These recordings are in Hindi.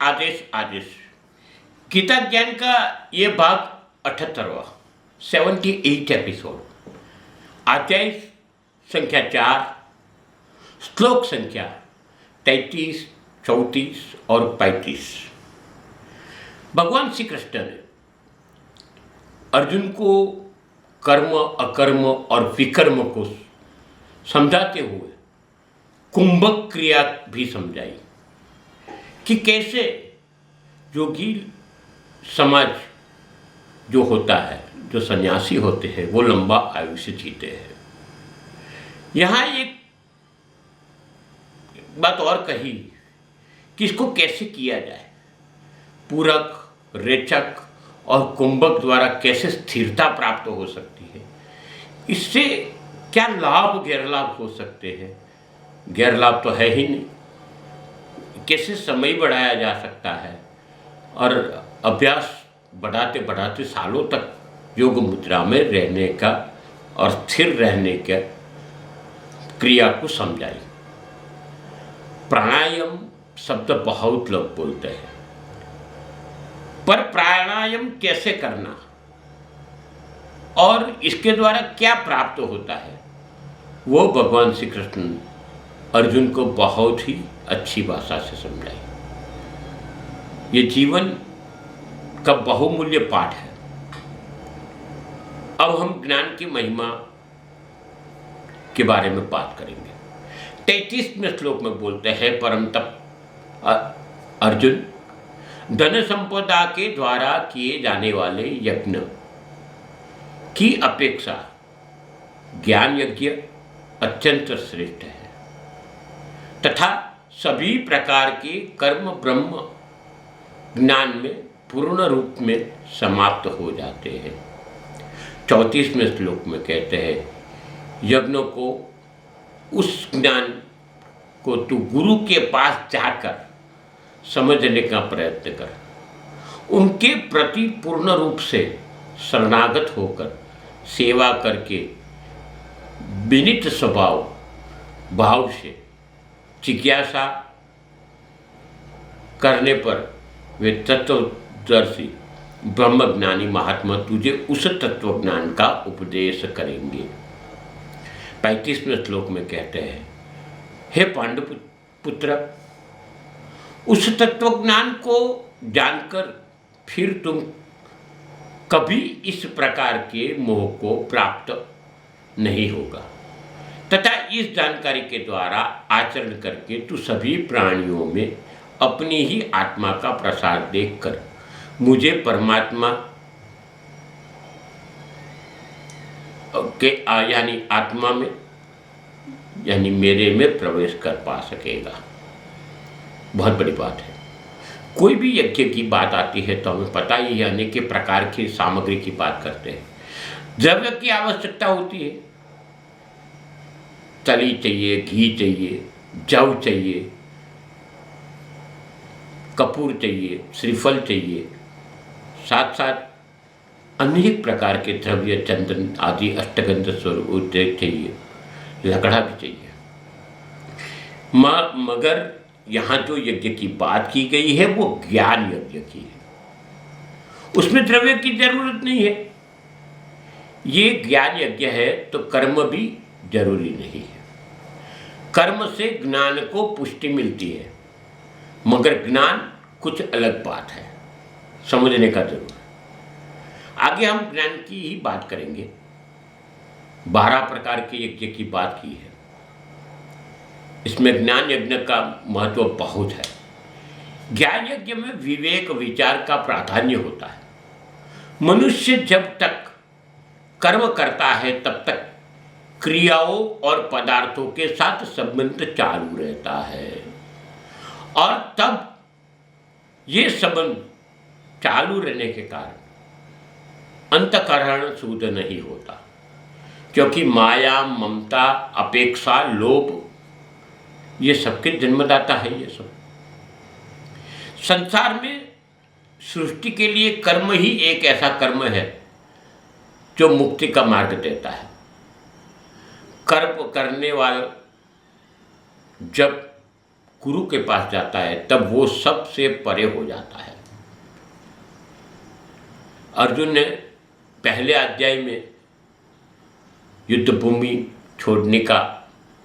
आदेश आदेश गीता ज्ञान का ये भाग 78वां 78 एपिसोड, अध्याय संख्या 4, श्लोक संख्या 33, 34 और 35। भगवान श्री कृष्ण ने अर्जुन को कर्म अकर्म और विकर्म को समझाते हुए कुंभक क्रिया भी समझाई कि कैसे योगी समाज जो होता है, जो सन्यासी होते हैं, वो लंबा आयुष्य जीते हैं। यहाँ एक बात और कही कि इसको कैसे किया जाए, पूरक, रेचक और कुंभक द्वारा कैसे स्थिरता प्राप्त हो सकती है, इससे क्या लाभ गैरलाभ हो सकते हैं। गैरलाभ तो है ही नहीं, कैसे समय बढ़ाया जा सकता है और अभ्यास बढ़ाते बढ़ाते सालों तक योग मुद्रा में रहने का और स्थिर रहने के क्रिया को समझाई। प्राणायाम शब्द बहुत लोग बोलते हैं, पर प्राणायाम कैसे करना और इसके द्वारा क्या प्राप्त होता है, वो भगवान श्री कृष्ण अर्जुन को बहुत ही अच्छी भाषा से समझाई। ये जीवन का बहुमूल्य पाठ है। अब हम ज्ञान की महिमा के बारे में बात करेंगे। 33वें श्लोक में बोलते हैं, परम तप अर्जुन, धन संपदा के द्वारा किए जाने वाले यज्ञ की अपेक्षा ज्ञान यज्ञ अत्यंत श्रेष्ठ है तथा सभी प्रकार के कर्म ब्रह्म ज्ञान में पूर्ण रूप में समाप्त हो जाते हैं। 34वें श्लोक में कहते हैं, यज्ञों को, उस ज्ञान को तू गुरु के पास जाकर समझने का प्रयत्न कर, उनके प्रति पूर्ण रूप से शरणागत होकर सेवा करके विनीत स्वभाव भाव से जिज्ञासा करने पर वे तत्वदर्शी ब्रह्मज्ञानी महात्मा तुझे उस तत्व ज्ञान का उपदेश करेंगे। 35वें श्लोक में कहते हैं, हे पांडु पुत्र, उस तत्व ज्ञान को जानकर फिर तुम कभी इस प्रकार के मोह को प्राप्त नहीं होगा तथा इस जानकारी के द्वारा आचरण करके तू सभी प्राणियों में अपनी ही आत्मा का प्रसार देखकर मुझे परमात्मा के यानी आत्मा में यानी मेरे में प्रवेश कर पा सकेगा। बहुत बड़ी बात है। कोई भी यज्ञ की बात आती है तो हमें पता ही है, अनेक प्रकार की सामग्री की बात करते हैं। द्रव्य की आवश्यकता होती है, तली चाहिए, घी चाहिए, जव चाहिए, कपूर चाहिए, श्रीफल चाहिए, साथ साथ अनेक प्रकार के द्रव्य, चंदन आदि अष्टगंध स्वरूप चाहिए, लकड़ा भी चाहिए। मगर यहाँ जो यज्ञ की बात की गई है वो ज्ञान यज्ञ की है, उसमें द्रव्य की जरूरत नहीं है। ये ज्ञान यज्ञ है तो कर्म भी जरूरी नहीं है। कर्म से ज्ञान को पुष्टि मिलती है, मगर ज्ञान कुछ अलग बात है, समझने का जरूर है। आगे हम ज्ञान की ही बात करेंगे। 12 प्रकार के यज्ञ की बात की है, इसमें ज्ञान यज्ञ का महत्व बहुत है। ज्ञान यज्ञ में विवेक विचार का प्राधान्य होता है। मनुष्य जब तक कर्म करता है तब तक क्रियाओं और पदार्थों के साथ संबंध चालू रहता है, और तब ये संबंध चालू रहने के कारण अंतःकरण शुद्ध नहीं होता, क्योंकि माया, ममता, अपेक्षा, लोभ ये सबके जन्मदाता है। ये सब संसार में सृष्टि के लिए कर्म ही एक ऐसा कर्म है जो मुक्ति का मार्ग देता है। कर्म करने वाला जब गुरु के पास जाता है तब वो सबसे परे हो जाता है। अर्जुन ने पहले अध्याय में युद्ध भूमि छोड़ने का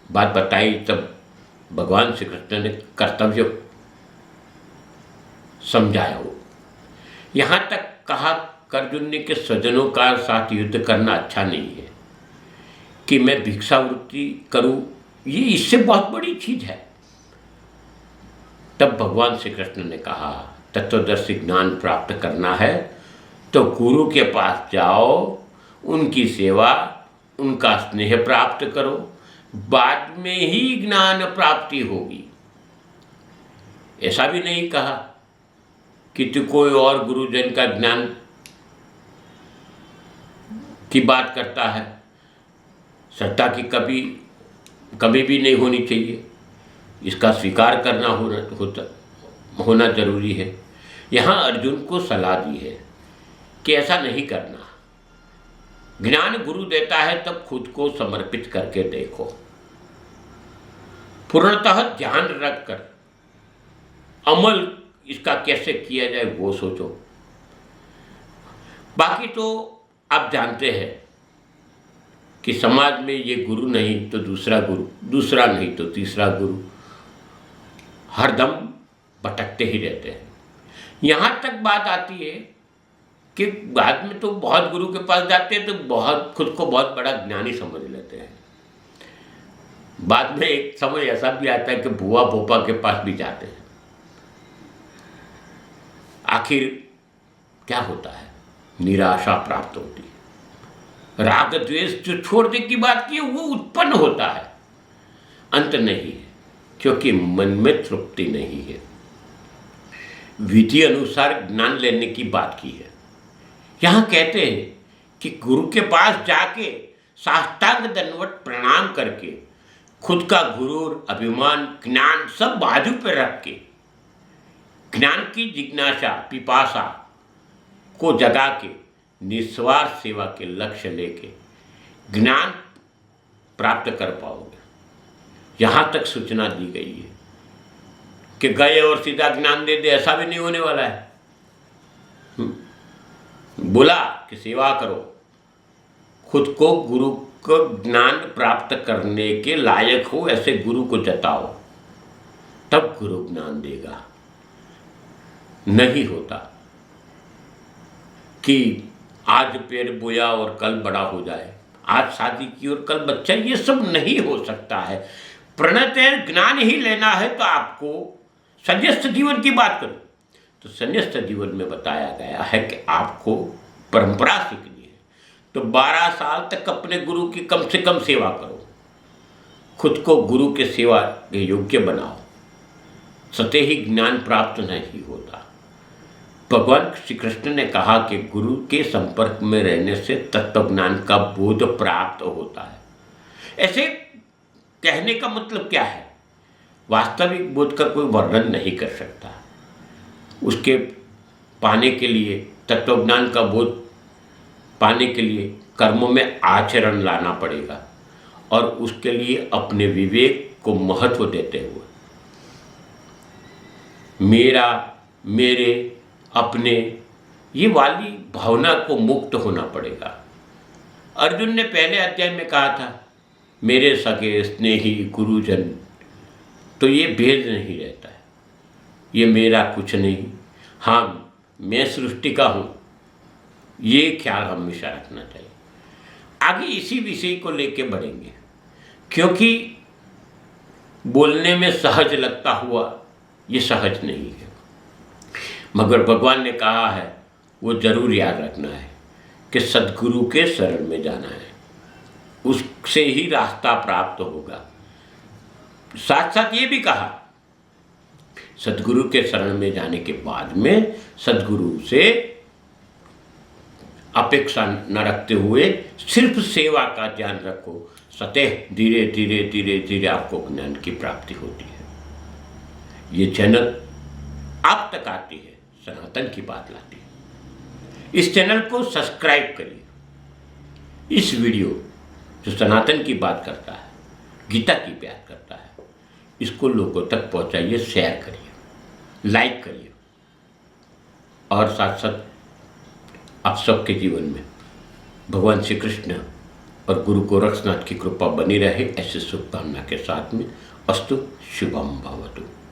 बात बताई, तब भगवान श्री कृष्ण ने कर्तव्य समझाया। वो यहाँ तक कहा अर्जुन ने कि स्वजनों का साथ युद्ध करना अच्छा नहीं है, कि मैं भिक्षावृत्ति करूं, ये इससे बहुत बड़ी चीज है। तब भगवान श्री कृष्ण ने कहा तत्वदर्शी ज्ञान प्राप्त करना है तो गुरु के पास जाओ, उनकी सेवा, उनका स्नेह प्राप्त करो, बाद में ही ज्ञान प्राप्ति होगी। ऐसा भी नहीं कहा कि तू कोई और गुरुजन का ज्ञान की बात करता है। श्रद्धा की कभी भी नहीं होनी चाहिए, इसका स्वीकार करना होना जरूरी है। यहाँ अर्जुन को सलाह दी है कि ऐसा नहीं करना। ज्ञान गुरु देता है तब खुद को समर्पित करके देखो, पूर्णतः ध्यान रखकर अमल इसका कैसे किया जाए वो सोचो। बाकी तो आप जानते हैं कि समाज में ये गुरु नहीं तो दूसरा गुरु, दूसरा नहीं तो तीसरा गुरु, हरदम भटकते ही रहते हैं। यहाँ तक बात आती है कि बाद में तो बहुत गुरु के पास जाते हैं तो बहुत खुद को बहुत बड़ा ज्ञानी समझ लेते हैं। बाद में एक समय ऐसा भी आता है कि बुआ भोपा के पास भी जाते हैं। आखिर क्या होता है? निराशा प्राप्त होती है। राग द्वेष जो छोड़ने की बात की है वो उत्पन्न होता है, अंत नहीं है, क्योंकि मन में तृप्ति नहीं है। विधि अनुसार ज्ञान लेने की बात की है। यहाँ कहते हैं कि गुरु के पास जाके साष्टांग दंडवत प्रणाम करके खुद का गुरूर, अभिमान, ज्ञान सब बाजू पर रख के ज्ञान की जिज्ञासा, पिपासा को जगा के निस्वार्थ सेवा के लक्ष्य लेके ज्ञान प्राप्त कर पाओगे। यहाँ तक सूचना दी गई है कि गए और सीधा ज्ञान दे दे, ऐसा भी नहीं होने वाला है। बोला कि सेवा करो, खुद को गुरु को ज्ञान प्राप्त करने के लायक हो ऐसे गुरु को जताओ, तब गुरु ज्ञान देगा। नहीं होता कि आज पेड़ बोया और कल बड़ा हो जाए, आज शादी की और कल बच्चा, ये सब नहीं हो सकता है। प्रणत ज्ञान ही लेना है तो आपको संन्यस्त जीवन की बात करूं तो संन्यस्त जीवन में बताया गया है कि आपको परंपरा सीखनी है तो 12 साल तक अपने गुरु की कम से कम सेवा करो, खुद को गुरु के सेवा के योग्य बनाओ, सते ही ज्ञान प्राप्त नहीं होता। भगवान श्री कृष्ण ने कहा कि गुरु के संपर्क में रहने से तत्व ज्ञान का बोध प्राप्त होता है। ऐसे कहने का मतलब क्या है? वास्तविक बोध का कोई वर्णन नहीं कर सकता। उसके पाने के लिए, तत्व ज्ञान का बोध पाने के लिए कर्मों में आचरण लाना पड़ेगा और उसके लिए अपने विवेक को महत्व देते हुए मेरा, मेरे, अपने, ये वाली भावना को मुक्त होना पड़ेगा। अर्जुन ने पहले अध्याय में कहा था मेरे सगे स्नेही गुरुजन, तो ये भेद नहीं रहता है, ये मेरा कुछ नहीं, हाँ मैं सृष्टि का हूँ, ये ख्याल हमेशा रखना चाहिए। आगे इसी विषय को लेके बढ़ेंगे, क्योंकि बोलने में सहज लगता हुआ ये सहज नहीं है, मगर भगवान ने कहा है वो जरूर याद रखना है कि सद्गुरु के शरण में जाना है, उससे ही रास्ता प्राप्त होगा। साथ साथ ये भी कहा सद्गुरु के शरण में जाने के बाद में सद्गुरु से अपेक्षा न रखते हुए सिर्फ सेवा का ध्यान रखो, सतह धीरे धीरे धीरे धीरे आपको ज्ञान की प्राप्ति होती है। ये चैनल आप तक आती है, सनातन की बात लाती है। इस चैनल को सब्सक्राइब करिए। इस वीडियो जो सनातन की बात करता है, गीता की बात करता है, इसको लोगों तक पहुंचाइए, शेयर करिए, लाइक करिए, और साथ साथ आप सबके जीवन में भगवान श्री कृष्ण और गुरु गोरक्षनाथ की कृपा बनी रहे, ऐसे शुभकामना के साथ में अस्तु शुभम भवतु।